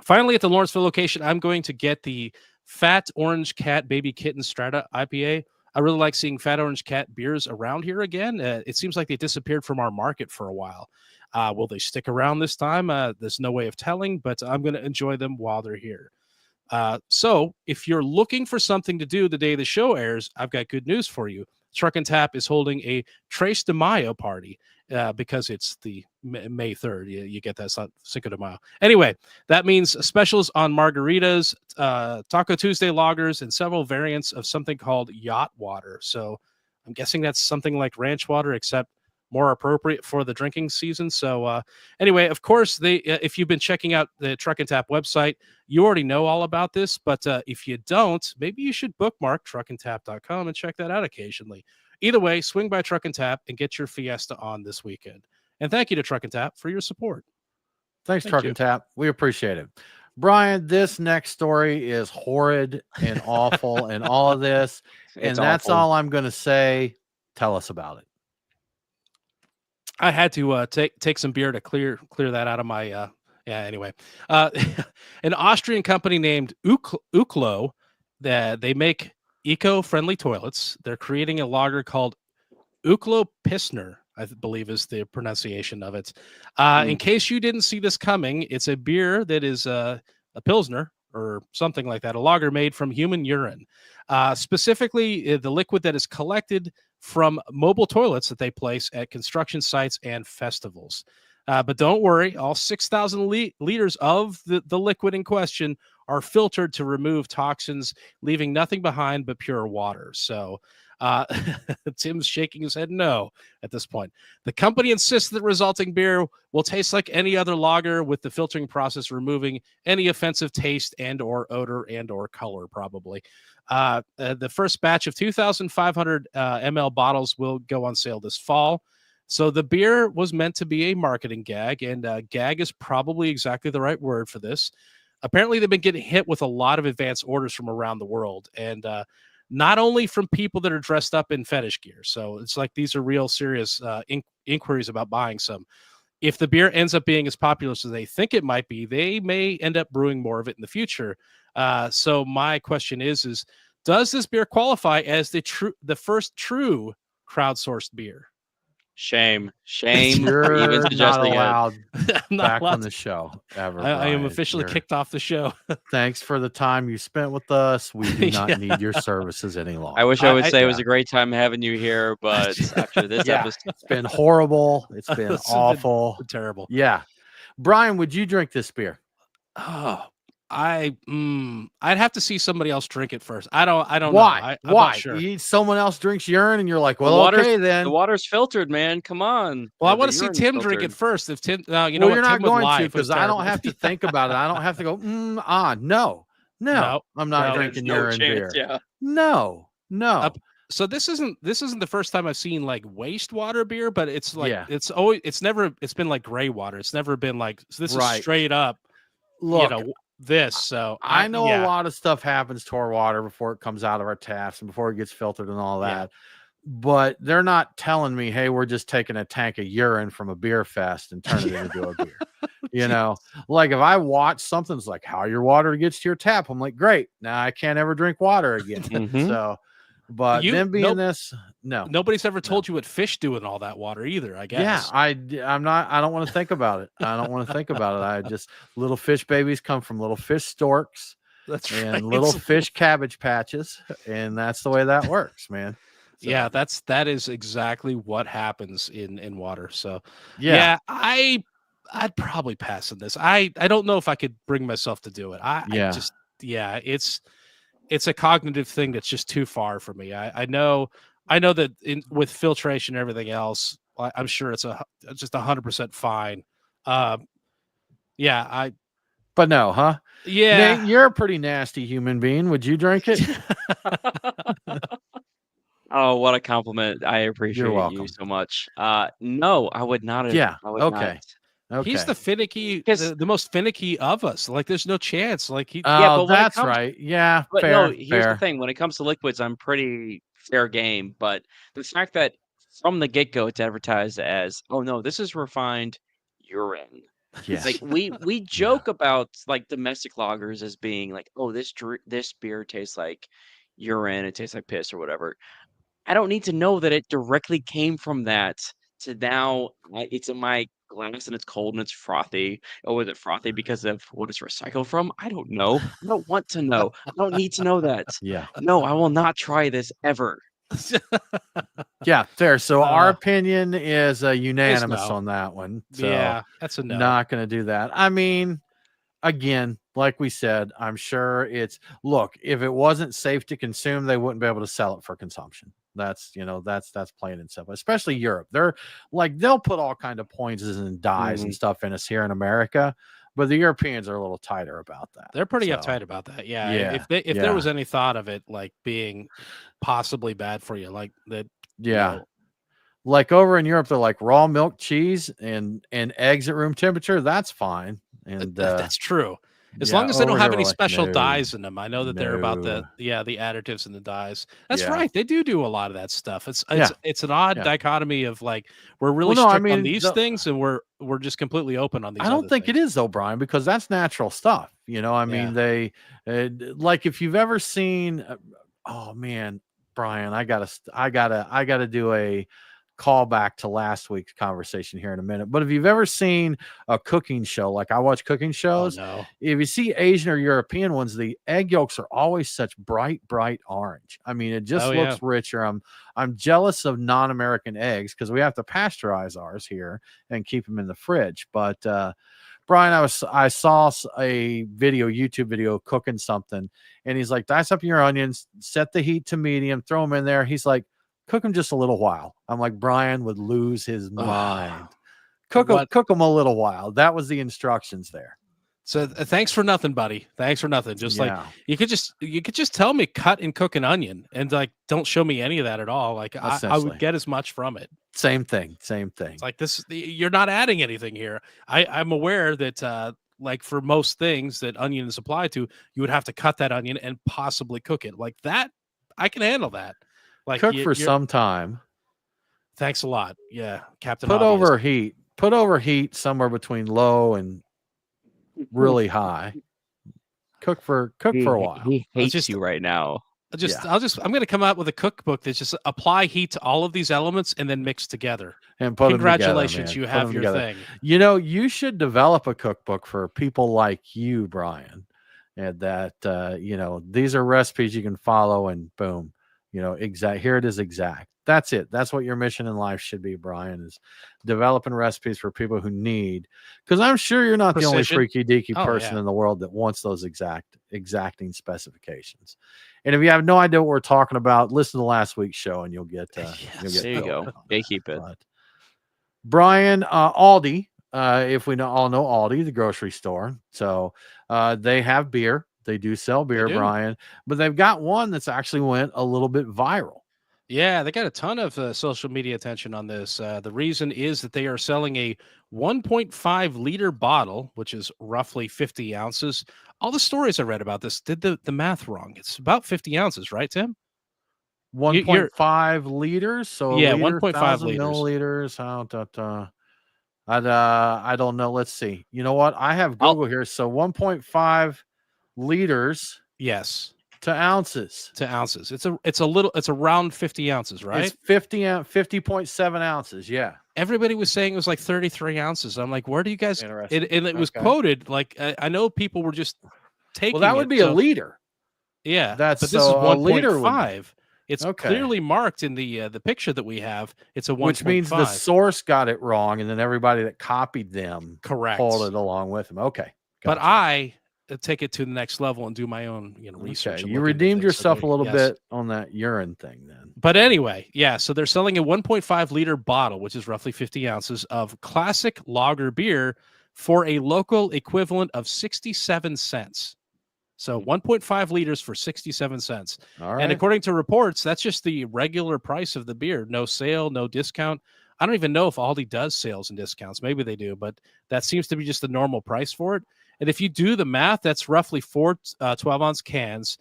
finally, at the Lawrenceville location, I'm going to get the Fat Orange Cat Baby Kitten Strata IPA. I really like seeing Fat Orange Cat beers around here again. It seems like they disappeared from our market for a while. Will they stick around this time? There's no way of telling, but I'm going to enjoy them while they're here. So if you're looking for something to do the day the show airs, I've got good news for you. Truck and Tap is holding a Tres de Mayo party because it's the May 3rd. You get that. It's not Cinco de Mayo. Anyway, that means specials on margaritas, Taco Tuesday lagers, and several variants of something called yacht water. So I'm guessing that's something like ranch water, except more appropriate for the drinking season. So anyway, of course, if you've been checking out the Truck and Tap website, you already know all about this. But if you don't, maybe you should bookmark truckandtap.com and check that out occasionally. Either way, swing by Truck and Tap and get your Fiesta on this weekend. And thank you to Truck and Tap for your support. Thanks, Truck and Tap. We appreciate it. Brian, this next story is horrid and awful and all of this. And that's awful. all I'm going to say. Tell us about it. I had to take some beer to clear that out of my anyway. An Austrian company named Uklo, they make eco-friendly toilets. They're creating a lager called Uklo Pilsner, I believe is the pronunciation of it. In case you didn't see this coming, it's a beer that is a Pilsner or something like that, a lager made from human urine. Specifically, the liquid that is collected from mobile toilets that they place at construction sites and festivals. But don't worry, all 6,000 liters of the liquid in question are filtered to remove toxins, leaving nothing behind but pure water. So Tim's shaking his head no at this point. The company insists that resulting beer will taste like any other lager, with the filtering process removing any offensive taste and or odor and or color, probably. The first batch of 2,500 ml bottles will go on sale this fall. So the beer was meant to be a marketing gag, and gag is probably exactly the right word for this. Apparently, they've been getting hit with a lot of advanced orders from around the world, and not only from people that are dressed up in fetish gear. So it's like these are real serious inquiries about buying some. If the beer ends up being as popular as they think it might be, they may end up brewing more of it in the future. So my question is does this beer qualify as the first true crowdsourced beer? Shame You're for even suggesting not allowed back allowed on the show ever. I am officially kicked off the show. Thanks for the time you spent with us. We do not need your services any longer. I wish I would say it was a great time having you here, but after this episode, it's been horrible. It's been awful. Been terrible. Yeah. Brian, would you drink this beer? Oh, I'd have to see somebody else drink it first. I don't know. Why? I'm not sure. Someone else drinks urine and you're like, well, okay, then. The water's filtered, man. Come on. Well, I want to see Tim drink it first. If Tim, you're not going to, because I don't have to think about it. I don't have to go, no, I'm not drinking urine beer. Yeah. No. So this isn't the first time I've seen like wastewater beer, but it's like it's been like gray water. It's never been like, so this is straight up. Look, this. So I know a lot of stuff happens to our water before it comes out of our taps and before it gets filtered and all that. But they're not telling me, hey, we're just taking a tank of urine from a beer fest and turning it into a beer. You know, like if I watch something that's like how your water gets to your tap, I'm like, great, now I can't ever drink water again. So, but them being this, no, nobody's ever told you what fish do in all that water either, I guess. Yeah, I don't want to think about it. I don't want to think about it. I just, little fish babies come from little fish storks. That's and right. Little fish cabbage patches, and that's the way that works, man. So. Yeah, that is exactly what happens in water. So I'd probably pass on this. I don't know if I could bring myself to do it. It's a cognitive thing that's just too far for me. I know that with filtration and everything else, I'm sure it's just 100% fine. But no, huh? Yeah. Nate, you're a pretty nasty human being. Would you drink it? Oh, what a compliment. I You're appreciate you welcome. so much. No, I would not. Yeah. I would not. Okay. He's the Okay. the most finicky of us. Like, there's no chance. Like Yeah, Oh, but when it that's comes right. Yeah. But no, Fair. here's the Fair. thing, when it comes to liquids, I'm pretty fair game, but the fact that from the get-go it's advertised as, "Oh, no, this is refined urine." Yeah. Like, we Yeah. joke about, like, domestic lagers as being like, "Oh, this beer tastes like urine, it tastes like piss," or whatever. I don't need to know that it directly came from that to now it's in my glass and it's cold and it's frothy. Or was it frothy because of what it's recycled from? I don't know. I don't want to know. I don't need to know that. Yeah. No, I will not try this ever. Yeah. Fair. So our uh, opinion is unanimous no. on that one. So Yeah, that's a no. not going to do that. I mean, again, like we said, I'm sure look, if it wasn't safe to consume, they wouldn't be able to sell it for consumption. That's that's plain and simple. Especially Europe. They're like they'll put all kind of poisons and dyes and Mhm. stuff in us here in America, but the Europeans are a little tighter about that. They're pretty So, uptight about that. Yeah. yeah. If there Yeah. was any thought of it like being possibly bad for you, like that, Yeah. Like over in Europe, they're like raw milk, cheese, and eggs at room temperature. That's fine. And that's true. As yeah, long as they don't over have here we're any like, special no, dyes in them. I know that they're about no. the additives and the dyes. That's Yeah. right. They do a lot of that stuff. It's Yeah. it's an odd Yeah. dichotomy of like we're really Well, no, I strict on mean, these things and we're just completely open on these I don't other think it things. is though, Brian, because that's natural stuff. I mean, Yeah. like if you've ever seen, oh man, Brian, I gotta do a callback to last week's conversation here in a minute. But if you've ever seen a cooking show, like I watch cooking Oh shows, no. if you see Asian or European ones, the egg yolks are always such bright orange. I mean, it just Oh yeah. looks richer. I'm jealous of non-American eggs because we have to pasteurize ours here and keep them in the fridge. But Brian, I saw a YouTube video cooking something, and he's like, dice up your onions, set the heat to medium, throw them in there. He's like, cook them just a little while. I'm like, Brian would lose his mind. Cook them a little while. That was the instructions there. So thanks for nothing, buddy. Thanks for nothing. Just like Yeah. you could just tell me cut and cook an onion and like don't show me any of that at all. Like I would Essentially. get as much from it. Same thing. It's like this, you're not adding anything here. I'm aware that like for most things that onion is applied to, you would have to cut that onion and possibly cook it. Like that, I can handle that. Like Cook for some time. Thanks a lot. Yeah, Captain. Put over heat somewhere between low and really high. Cook for a while. He hates you right now. I'm gonna come out with a cookbook that's just apply heat to all of these elements and then mix together. And put Congratulations, them together, you have your thing. You should develop a cookbook for people like you, Brian. And that these are recipes you can follow and boom, here it is exact. That's it. That's what your mission in life should be, Brian, is developing recipes for people who need, because I'm sure you're not the only freaky deaky person in the world that wants those exacting specifications. And if you have no idea what we're talking about, listen to last week's show and you'll get there you go. They keep it. But Brian, Aldi, if we all know Aldi, the grocery store. So they have beer. They do sell beer, Brian, but they've got one that's actually went a little bit viral. Yeah, they got a ton of social media attention on this. The reason is that they are selling a 1.5 liter bottle, which is roughly 50 ounces. All the stories I read about this did the math wrong. It's about 50 ounces, right, Tim? 1.5 liters. So yeah, 1.5 liters. Milliliters. I don't know. Let's see. You know what? I have Google here. So 1.5 liters. Yes. To ounces. It's around 50 ounces, right? It's 50.7 ounces. Yeah. Everybody was saying it was like 33 ounces. I'm like, where do you guys? And it was quoted like I know people were just taking. Well, that would be a liter. Yeah, but this is 1.5. It's clearly marked in the picture that we have. It's a 1.5, which means the source got it wrong, and then everybody that copied them pulled it along with them. Okay, gotcha. But I take it to the next level and do my own research. You redeemed yourself a little bit on that urine thing then. But anyway, yeah, so they're selling a 1.5 liter bottle, which is roughly 50 ounces of classic lager beer for a local equivalent of 67 cents. So 1.5 liters for 67 cents. All right. And according to reports, that's just the regular price of the beer. No sale, no discount. I don't even know if Aldi does sales and discounts. Maybe they do, but that seems to be just the normal price for it. And if you do the math, that's roughly 4 12-ounce cans,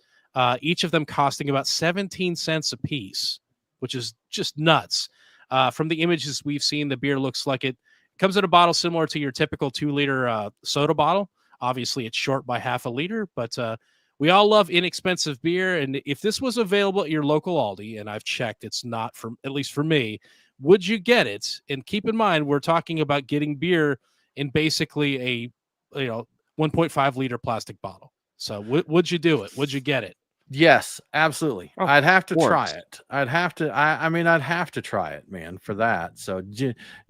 each of them costing about 17 cents a piece, which is just nuts. From the images we've seen, the beer looks like it comes in a bottle similar to your typical 2-liter soda bottle. Obviously, it's short by half a liter, but we all love inexpensive beer. And if this was available at your local Aldi, and I've checked, it's not, for at least for me, would you get it? And keep in mind, we're talking about getting beer in basically a 1.5 liter plastic bottle. So would you do it? Would you get it? Yes, absolutely. Oh, I'd have to try it. I'd have to. I mean, I'd have to try it, man, for that. So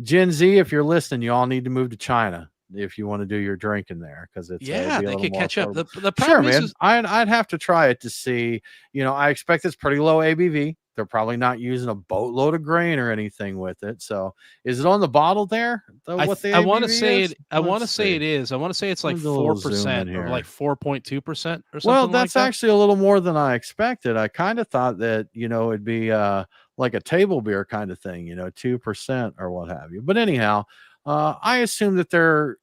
Gen Z, if you're listening, you all need to move to China if you want to do your drinking there, because it's they could catch up. The sure, problem man. is I'd have to try it to see. I expect it's pretty low ABV. They're probably not using a boatload of grain or anything with it. So, is it on the bottle there? I want to say it. I want to say it is. I want to say it's like 4% or like 4.2% or something. Well, that's like that. actually a little more than I expected. I kind of thought that it'd be like a table beer kind of thing, 2% or what have you. But anyhow, I assume that they're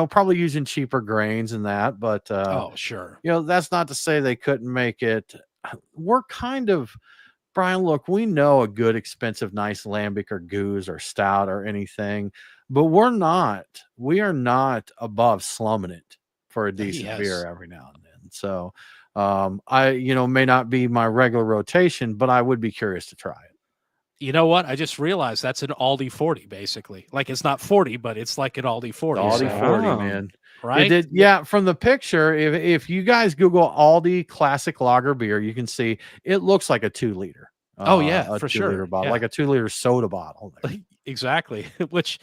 probably using cheaper grains and that. But oh, sure. That's not to say they couldn't make it. We're kind of. Brian, look, we know a good, expensive, nice lambic or goose or stout or anything, but we are not above slumming it for a decent beer every now and then. So I may not be my regular rotation, but I would be curious to try it. You know what? I just realized that's an Aldi 40, basically. Like, it's not 40, but it's like an Aldi 40. Aldi 40, man. Right? It did, from the picture, if you guys Google Aldi classic lager beer, you can see it looks like a 2-liter. Oh yeah, a for 2-liter sure. bottle, Yeah. like a 2-liter soda bottle. Exactly. Which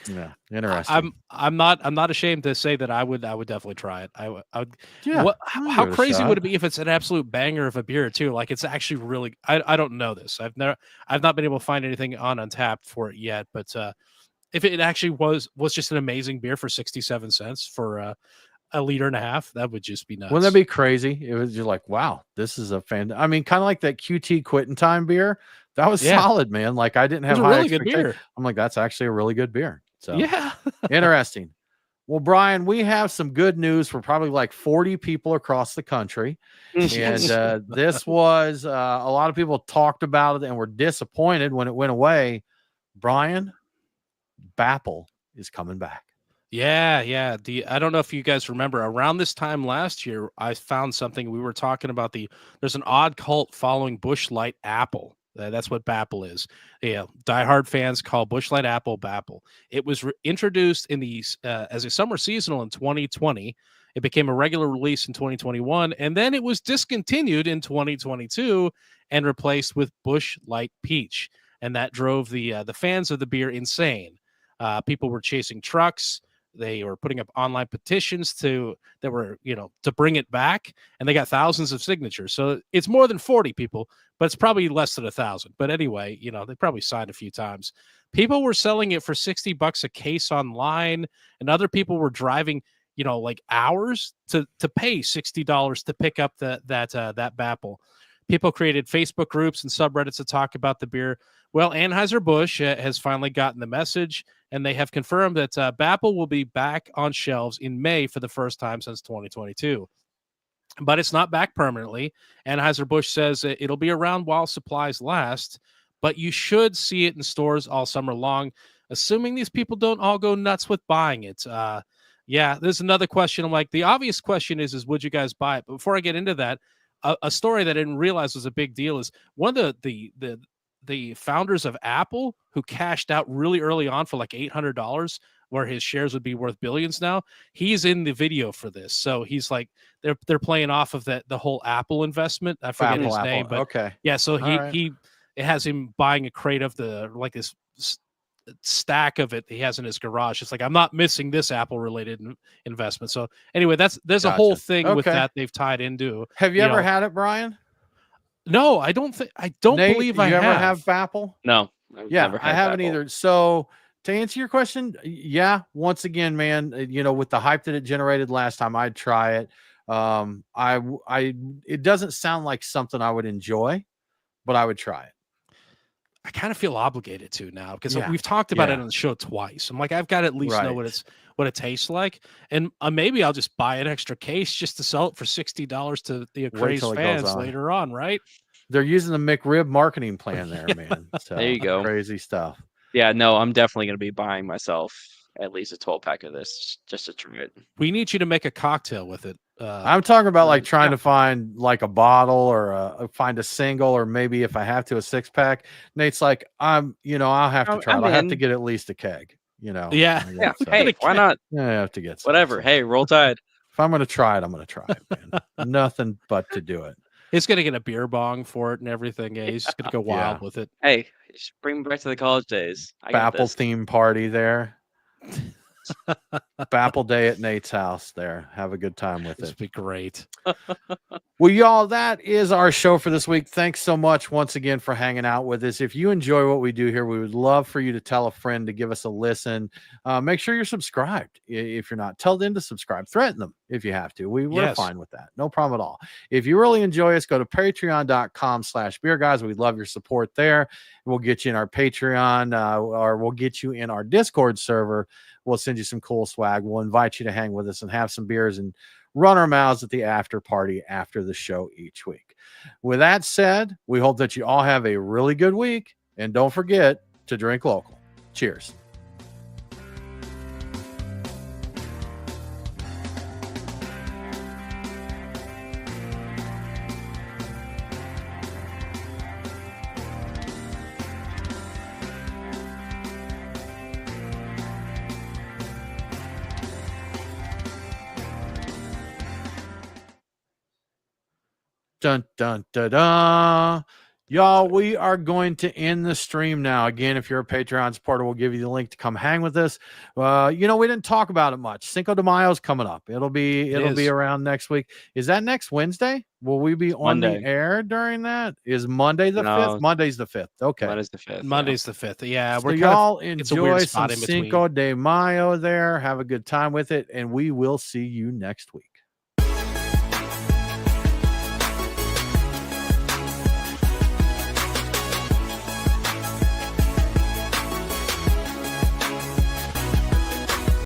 interesting. I'm not ashamed to say that I would definitely try it. I would. Yeah. How crazy would it be if it's an absolute banger of a beer too? Like, it's actually really. I don't know this. I've not been able to find anything on Untapped for it yet. But if it actually was just an amazing beer for 67 cents for a liter and a half, that would just be nuts. Wouldn't that be crazy? It was just like, wow, this is a fan. I mean, kind of like that QT Quitting Time beer. That was solid, man. Like, I didn't have high really good beer. I'm like, that's actually a really good beer. So yeah, interesting. Well, Brian, we have some good news for probably like 40 people across the country. And this was a lot of people talked about it and were disappointed when it went away. Brian, Bapple is coming back. Yeah. I don't know if you guys remember, around this time last year, I found something. We were talking about there's an odd cult following Busch Light Apple. That's what Bapple is. Yeah, diehard fans call Busch Light Apple Bapple. It was introduced in as a summer seasonal in 2020. It became a regular release in 2021, and then it was discontinued in 2022 and replaced with Busch Light Peach. And that drove the fans of the beer insane. People were chasing trucks. They were putting up online petitions to bring it back, and they got thousands of signatures. So it's more than 40 people, but it's probably less than 1,000. But anyway, they probably signed a few times. People were selling it for $60 a case online, and other people were driving, like hours to pay $60 to pick up that Bapple. People created Facebook groups and subreddits to talk about the beer. Well, Anheuser-Busch has finally gotten the message, and they have confirmed that Bapple will be back on shelves in May for the first time since 2022. But it's not back permanently. Anheuser-Busch says it'll be around while supplies last, but you should see it in stores all summer long, assuming these people don't all go nuts with buying it. There's another question. I'm like, the obvious question is would you guys buy it? But before I get into that, a story that I didn't realize was a big deal is one of the founders of Apple, who cashed out really early on for like $800, where his shares would be worth billions now. He's in the video for this. So he's like, they're playing off of the whole Apple investment. I forget his name, but okay. Yeah. So it has him buying a crate of this stack of it he has in his garage. It's like, I'm not missing this Apple related investment. So anyway, there's a whole thing with that they've tied into. Have you ever had it, Brian? No, I don't Nate, believe I have. You have. ever have Bapple? No. I haven't either. So To answer your question, yeah. Once again, man, with the hype that it generated last time, I'd try it. It doesn't sound like something I would enjoy, but I would try it. I kind of feel obligated to now because we've talked about it on the show twice. I'm like, I've got to at least know what it tastes like, and maybe I'll just buy an extra case just to sell it for $60 to the crazed fans later on, right? They're using the McRib marketing plan there, man. So, there you go. Crazy stuff. Yeah, no, I'm definitely going to be buying myself at least a 12-pack of this just to try it. We need you to make a cocktail with it. I'm talking about like trying to find like a bottle or find a single, or maybe if I have to, a 6-pack. Nate's like, I'll have to try it. I have to get at least a keg, Yeah. So. Hey, why not? Yeah, I have to get some, whatever. Hey, roll tide. If I'm going to try it, I'm going to try it, man. Nothing but to do it. He's going to get a beer bong for it and everything. Yeah, he's just going to go wild with it. Hey, just bring me back to the college days. Bapple theme party there. Bapple day at Nate's house there. Have a good time with it. This would be great. Well, y'all, that is our show for this week. Thanks so much once again for hanging out with us. If you enjoy what we do here, we would love for you to tell a friend to give us a listen. Make sure you're subscribed. If you're not, tell them to subscribe. Threaten them if you have to. We're fine with that. No problem at all. If you really enjoy us, go to patreon.com/beer guys. We'd love your support there. We'll get you in our Patreon or we'll get you in our Discord server. We'll send you some cool swag. We'll invite you to hang with us and have some beers and run our mouths at the after party after the show each week. With that said, we hope that you all have a really good week. And don't forget to drink local. Cheers. Dun, dun, dun, dun. Y'all, we are going to end the stream now. Again, if you're a Patreon supporter, we'll give you the link to come hang with us. We didn't talk about it much. Cinco de Mayo is coming up. It'll be around next week. Is that next Wednesday? Will we be on the air during that? Is Monday the 5th? Monday's the 5th. Okay. Monday's the 5th. Monday's the 5th. Yeah. So y'all enjoy some Cinco de Mayo there. Have a good time with it. And we will see you next week.